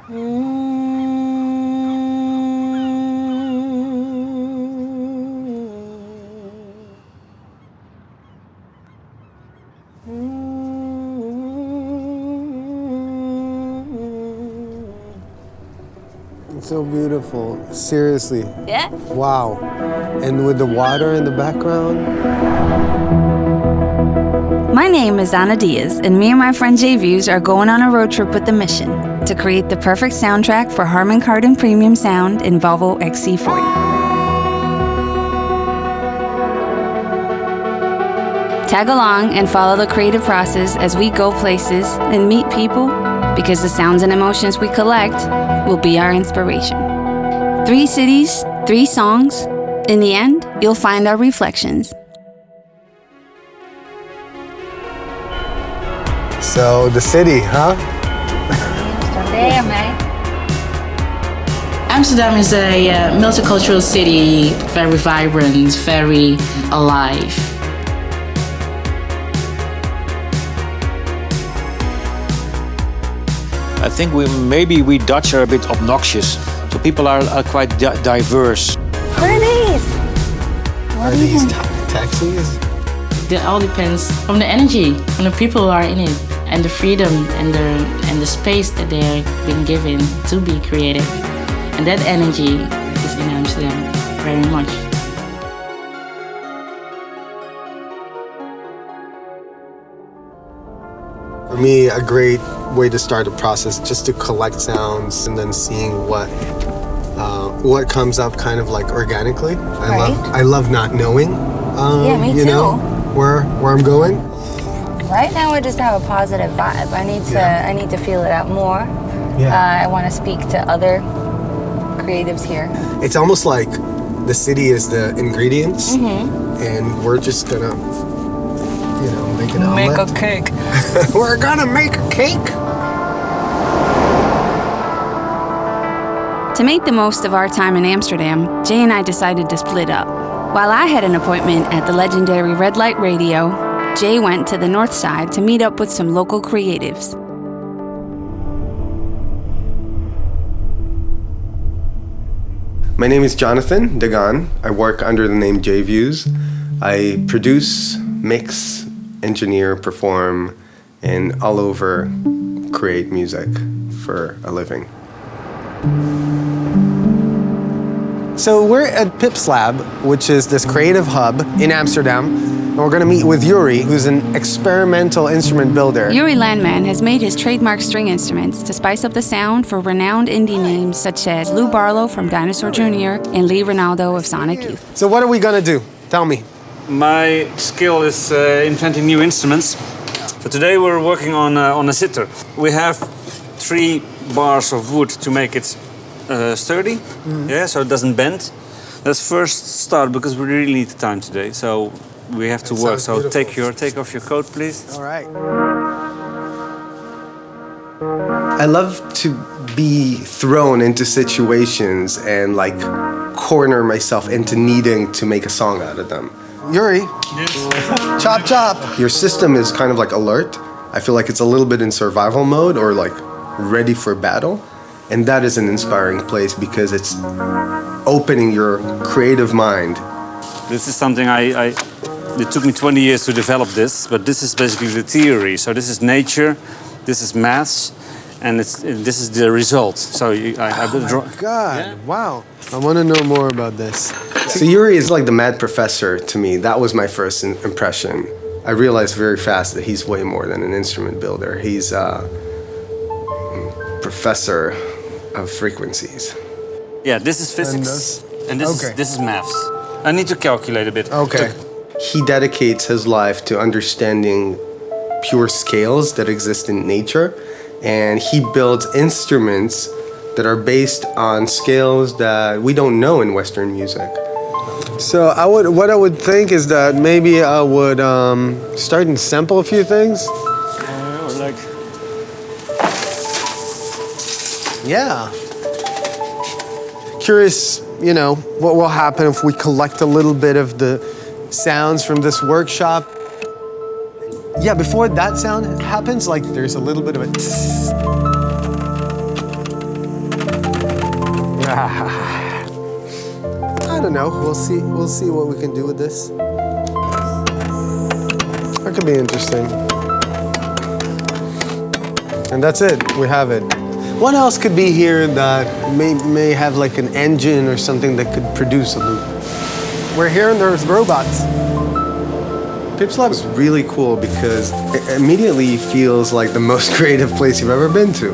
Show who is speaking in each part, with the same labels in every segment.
Speaker 1: It's so beautiful, seriously.
Speaker 2: Yeah?
Speaker 1: Wow. And with the water in the background.
Speaker 2: My name is Anna Diaz, and me and my friend J.Views are going on a road trip with the mission to create the perfect soundtrack for Harman Kardon Premium Sound in Volvo XC40. Tag along and follow the creative process as we go places and meet people, because the sounds and emotions we collect will be our inspiration. 3 cities, 3 songs. In the end, you'll find our reflections.
Speaker 1: So, the city, huh?
Speaker 3: Amsterdam is a multicultural city, very vibrant, very alive.
Speaker 4: I think we Dutch are a bit obnoxious, so people are quite diverse.
Speaker 2: Pretties!
Speaker 1: Are these taxis?
Speaker 3: It all depends on the energy, on the people who are in it, and the freedom and the space that they are being given to be creative. And that energy is in Amsterdam very much.
Speaker 1: For me, a great way to start a process, just to collect sounds and then seeing what comes up kind of like organically. I love not knowing.
Speaker 2: Yeah, me
Speaker 1: you
Speaker 2: too.
Speaker 1: know, where I'm going.
Speaker 2: Right now, I just have a positive vibe. I need to feel it out more.
Speaker 1: Yeah.
Speaker 2: I want to speak to other creatives here.
Speaker 1: It's almost like the city is the ingredients, and we're just gonna, make an omelet.
Speaker 2: Make a cake.
Speaker 1: We're gonna make a cake.
Speaker 2: To make the most of our time in Amsterdam, Jay and I decided to split up. While I had an appointment at the legendary Red Light Radio, Jay went to the north side to meet up with some local creatives.
Speaker 1: My name is Jonathan Dagan. I work under the name J.Views. I produce, mix, engineer, perform, and all over create music for a living. So we're at Pip's Lab, which is this creative hub in Amsterdam. And we're gonna meet with Yuri, who's an experimental instrument builder.
Speaker 2: Yuri Landman has made his trademark string instruments to spice up the sound for renowned indie names such as Lou Barlow from Dinosaur Jr. and Lee Ronaldo of Sonic Youth.
Speaker 1: So what are we gonna do? Tell me.
Speaker 5: My skill is inventing new instruments. So today we're working on a sitar. We have 3 bars of wood to make it sturdy, so it doesn't bend. Let's first start because we really need the time today. So we have to work. So
Speaker 1: beautiful.
Speaker 5: take off your coat, please.
Speaker 1: All right. I love to be thrown into situations and like corner myself into needing to make a song out of them. Yuri,
Speaker 5: Yes.
Speaker 1: chop chop. Your system is kind of like alert. I feel like it's a little bit in survival mode or like ready for battle. And that is an inspiring place because it's opening your creative mind.
Speaker 5: This is something it took me 20 years to develop this, but this is basically the theory. So this is nature, this is maths, and this is the result. So I will draw.
Speaker 1: God,
Speaker 5: Yeah.
Speaker 1: wow. I want to know more about this. So Yuri is like the mad professor to me. That was my first impression. I realized very fast that he's way more than an instrument builder. He's a professor of frequencies.
Speaker 5: Yeah, this is physics, and this is maths. I need to calculate a bit.
Speaker 1: Okay. He dedicates his life to understanding pure scales that exist in nature, and he builds instruments that are based on scales that we don't know in Western music. So what I would think is that maybe I would start and sample a few things. Yeah. Curious, what will happen if we collect a little bit of the sounds from this workshop. Yeah, before that sound happens, like there's a little bit of a tss. I don't know. We'll see. We'll see what we can do with this. That could be interesting. And that's it. We have it. What else could be here that may have like an engine or something that could produce a loop? We're here and there's robots. Pips Lab is really cool because it immediately feels like the most creative place you've ever been to.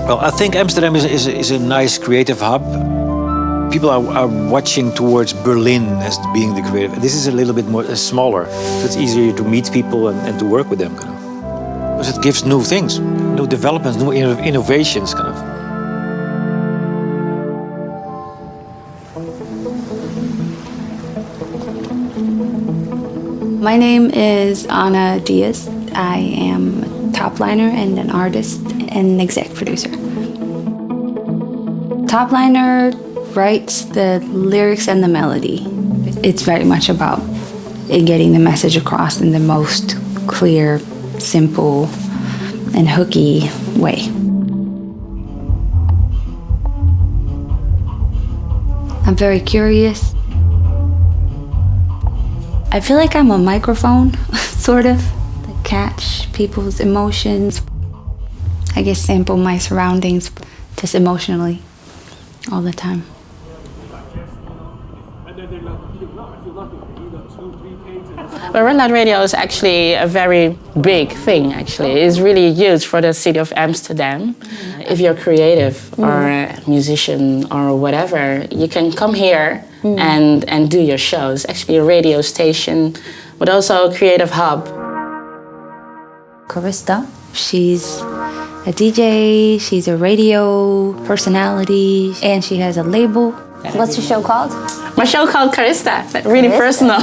Speaker 4: Well, I think Amsterdam is a nice creative hub. People are watching towards Berlin as being the creative. This is a little bit more smaller, so it's easier to meet people and to work with them, kind of. Because it gives new things, new developments, new innovations, kind of.
Speaker 2: My name is Anna Diaz. I am a top liner and an artist and an exec producer. Top liner writes the lyrics and the melody. It's very much about getting the message across in the most clear, simple, and hooky way. I'm very curious. I feel like I'm a microphone, sort of, to catch people's emotions. I guess sample my surroundings just emotionally all the time.
Speaker 3: Well, red light radio is actually a very big thing, actually. It's really huge for the city of Amsterdam. If you're creative or a musician or whatever, you can come here and do your shows. Actually a radio station, but also a creative hub.
Speaker 2: Carista, she's a DJ, she's a radio personality, and she has a label. What's your show called?
Speaker 3: My show called Carista, really personal.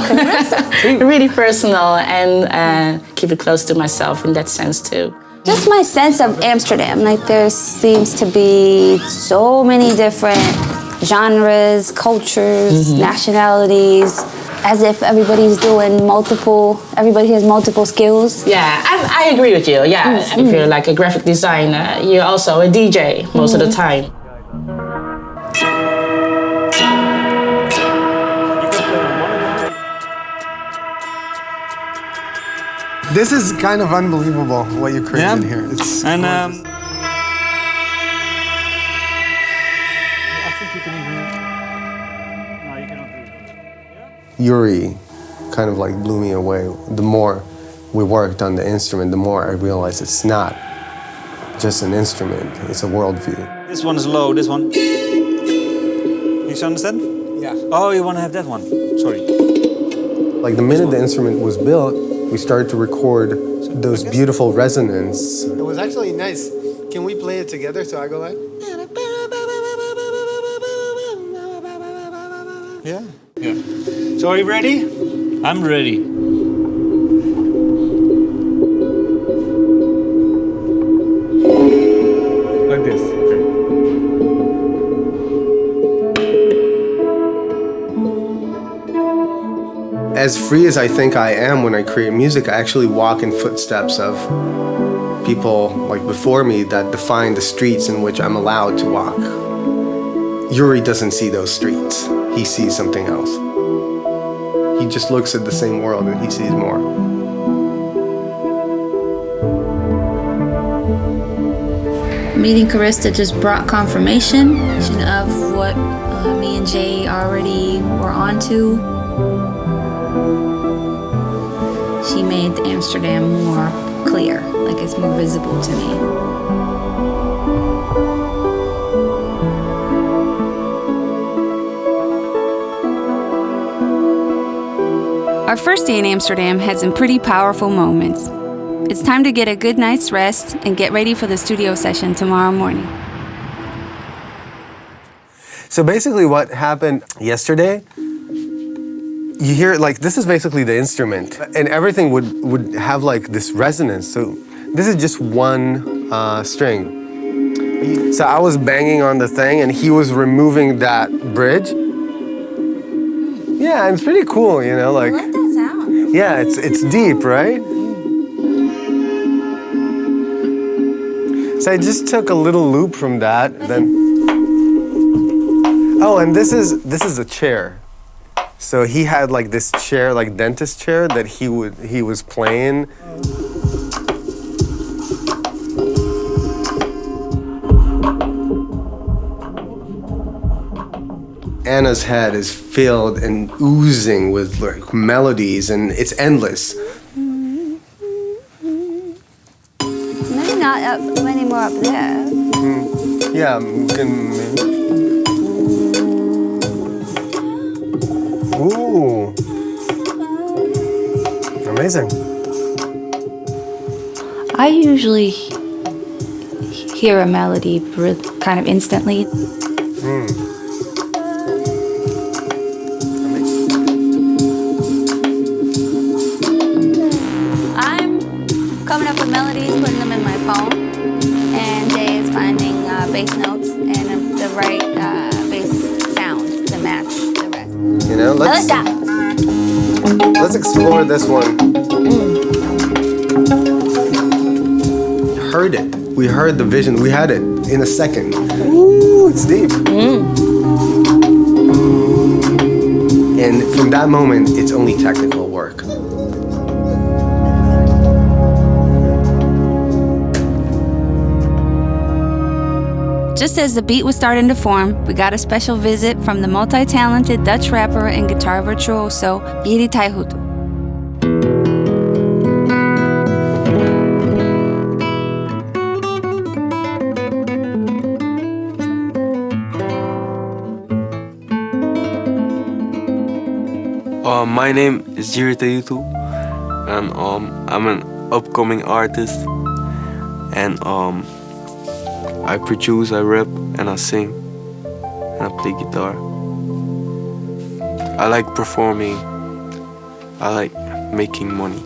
Speaker 3: Really personal, and keep it close to myself in that sense too.
Speaker 2: Just my sense of Amsterdam, like there seems to be so many different genres, cultures, nationalities, as if everybody has multiple skills.
Speaker 3: Yeah, I agree with you, yeah. If you're like a graphic designer, you're also a DJ most of the time.
Speaker 1: This is kind of unbelievable what you created here. It's
Speaker 5: and
Speaker 1: I
Speaker 5: think you can even. No, you cannot read.
Speaker 1: Yuri kind of like blew me away. The more we worked on the instrument, the more I realized it's not just an instrument, it's a worldview.
Speaker 5: This one is low, this one. You understand?
Speaker 1: Yeah.
Speaker 5: Oh, you want to have that one? Sorry.
Speaker 1: Like the minute the instrument was built, we started to record those beautiful resonance. It was actually nice. Can we play it together so I go like?
Speaker 5: Yeah. Yeah. So are you ready? I'm ready. Like this. Okay.
Speaker 1: As free as I think I am when I create music, I actually walk in footsteps of people like before me that define the streets in which I'm allowed to walk. Yuri doesn't see those streets. He sees something else. He just looks at the same world and he sees more.
Speaker 2: Meeting Carista just brought confirmation of what me and Jay already were onto. She made Amsterdam more clear, like it's more visible to me. Our first day in Amsterdam had some pretty powerful moments. It's time to get a good night's rest and get ready for the studio session tomorrow morning.
Speaker 1: So basically what happened yesterday, you hear like this is basically the instrument and everything would have like this resonance. So this is just one string. So I was banging on the thing and he was removing that bridge. Yeah, it's pretty cool, you know, like.
Speaker 2: I like that sound.
Speaker 1: Yeah, it's deep, right? So I just took a little loop from that, then. Oh, and this is a chair. So he had like this chair, like dentist chair, that he was playing. Anna's head is filled and oozing with like melodies, and it's endless.
Speaker 2: Maybe not many more up there.
Speaker 1: Yeah, we can maybe. Ooh. Amazing.
Speaker 2: I usually hear a melody kind of instantly. I'm coming up with melodies, putting them in my phone, and Jay is finding bass notes and the right bass sound to match the rest.
Speaker 1: You know, let's explore this one. Heard it. We heard the vision. We had it in a second. Ooh, it's deep. And from that moment, it's only technical work.
Speaker 2: Just as the beat was starting to form, we got a special visit from the multi-talented Dutch rapper and guitar virtuoso, Jiri Taihuttu.
Speaker 6: My name is Jiri Taihuttu, and I'm an upcoming artist, and I produce, I rap, and I sing, and I play guitar. I like performing. I like making money.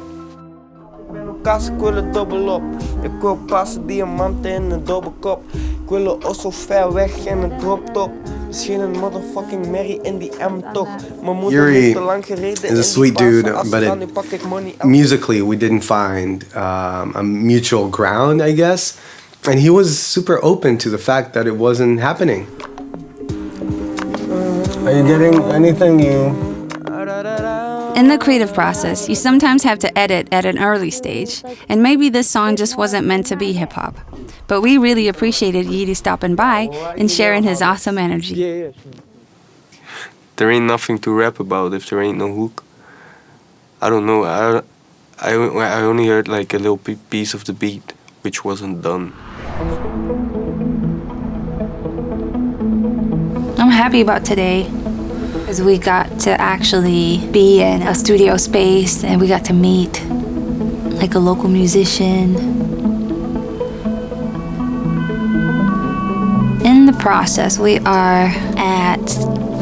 Speaker 7: Ik wil het dubbel op. Ik wil passen diamanten in een dubbelkop. Ik wil er ook zo ver weg en een drop top. Misschien een motherfucking Mary in die M-toch. Mijn moeder heeft te lang gereden.
Speaker 1: Is a sweet dude, but musically we didn't find a mutual ground, I guess. And he was super open to the fact that it wasn't happening. Are you getting anything
Speaker 2: In the creative process, you sometimes have to edit at an early stage, and maybe this song just wasn't meant to be hip-hop. But we really appreciated Yuri stopping by and sharing his awesome energy.
Speaker 6: There ain't nothing to rap about if there ain't no hook. I don't know, I only heard like a little piece of the beat, which wasn't done.
Speaker 2: I'm happy about today, because we got to actually be in a studio space and we got to meet like a local musician. In the process, we are at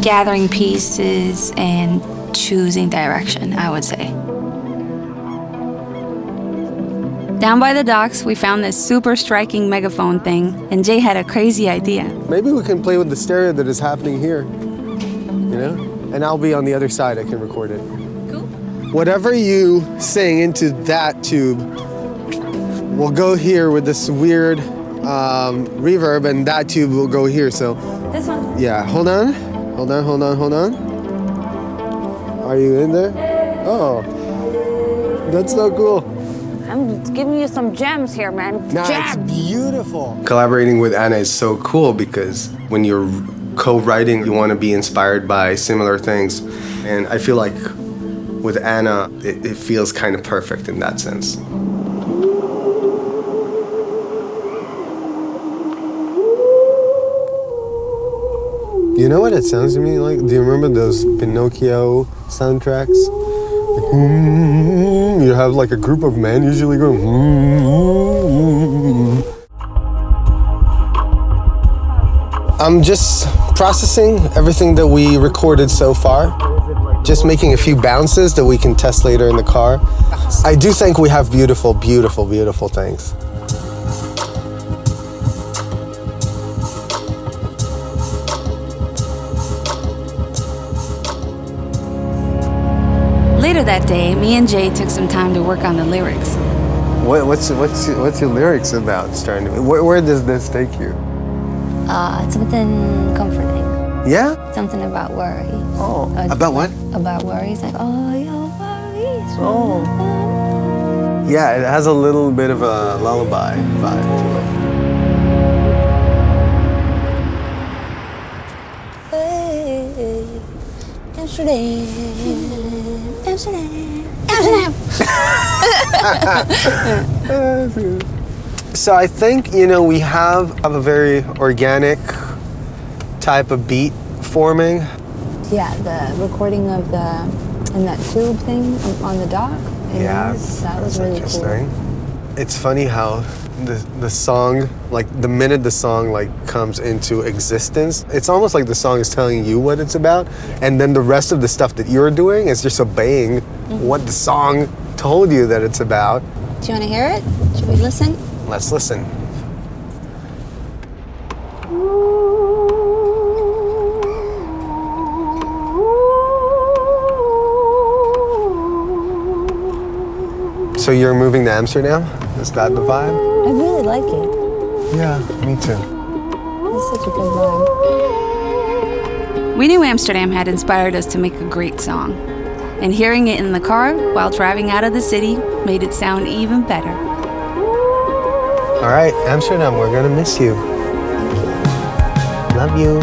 Speaker 2: gathering pieces and choosing direction, I would say. Down by the docks, we found this super striking megaphone thing, and Jay had a crazy idea.
Speaker 1: Maybe we can play with the stereo that is happening here, you know? And I'll be on the other side, I can record it.
Speaker 2: Cool.
Speaker 1: Whatever you sing into that tube will go here with this weird reverb, and that tube will go here, so.
Speaker 2: This one?
Speaker 1: Yeah, hold on. Are you in there? Oh, that's so cool.
Speaker 2: I'm giving you some gems here, man.
Speaker 1: Nah, it's beautiful. Collaborating with Anna is so cool because when you're co-writing, you want to be inspired by similar things. And I feel like with Anna, it feels kind of perfect in that sense. You know what it sounds to me like? Do you remember those Pinocchio soundtracks? You have like a group of men usually going. I'm just processing everything that we recorded so far. Just making a few bounces that we can test later in the car. I do think we have beautiful, beautiful, beautiful things.
Speaker 2: Later that day, me and Jay took some time to work on the lyrics.
Speaker 1: What's your lyrics about? Starting to, where does this take you?
Speaker 8: Something comforting.
Speaker 1: Yeah?
Speaker 8: Something about worry.
Speaker 1: Oh. About what?
Speaker 8: About worries, like, oh, your worries.
Speaker 1: Oh. Yeah, it has a little bit of a lullaby vibe to it.
Speaker 8: Amsterdam.
Speaker 1: So I think, we have a very organic type of beat forming.
Speaker 8: Yeah, the recording of in that tube thing on the dock.
Speaker 1: Yeah,
Speaker 8: that was really
Speaker 1: interesting.
Speaker 8: cool.
Speaker 1: It's funny how the song, like the minute the song comes into existence, it's almost like the song is telling you what it's about, and then the rest of the stuff that you're doing is just obeying what the song told you that it's about.
Speaker 8: Do you want to hear it? Should we listen?
Speaker 1: Let's listen. So you're moving to Amsterdam? Is that the vibe?
Speaker 8: I really like it.
Speaker 1: Yeah, me too.
Speaker 8: It's such a good vibe.
Speaker 2: We knew Amsterdam had inspired us to make a great song, and hearing it in the car while driving out of the city made it sound even better.
Speaker 1: All right, Amsterdam, we're gonna miss you. Love you.